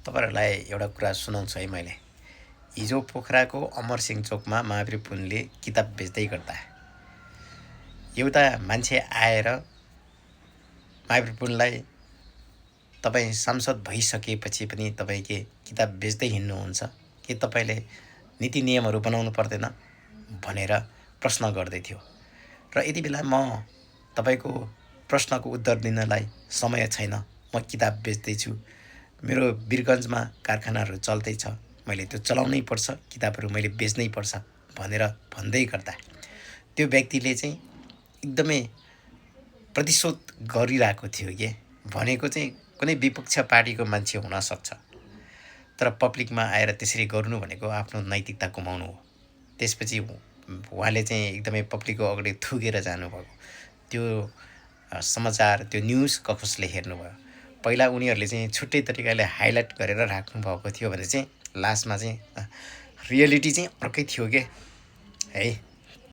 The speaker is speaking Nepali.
तपाईहरुलाई एउटा कुरा सुनाउँछु है मैले। हिजो पोखराको अमरसिंह चोकमा महावीर पुनले किताब बेच्दै गर्दा एउटा मान्छे आएर महावीर पुनलाई तपाई सांसद भइसकेपछि पनि तपाई के किताब बेच्दै हिँड्नुहुन्छ के तपाईले नीति नियमहरु बनाउनु पर्दैन भनेर प्रश्न गर्दै थियो। र यति बेला म तपाईको प्रश्नको उत्तर दिनलाई समय छैन। म किताब बेच्दै छु। मेरो वीरगञ्जमा कारखानाहरु चल्दै छ। मैले त्यो चलाउनै पर्छ, किताबहरु मैले बेच्नै पर्छ भनेर भन्दै गर्दा त्यो व्यक्तिले चाहिँ एकदमै प्रतिशोध गरिरहेको थियो के भनेको चाहिँ कुनै विपक्ष पार्टीको मान्छे हुन सक्छ। तर पब्लिकमा आएर त्यसरी गर्नु भनेको आफ्नो नैतिकता गुमाउनु हो। त्यसपछि उहाँले चाहिँ एकदमै पब्लिकको अगाडि थुकेर जानुभयो। त्यो समाचार त्यो न्यूज कसले हेर्नुभयो? पहिला उनीहरूले चाहिँ छुट्टै तरिकाले हाइलाइट गरेर राख्नु भएको थियो भने चाहिँ लास्टमा चाहिँ रियलिटी चाहिँ अर्कै थियो के है।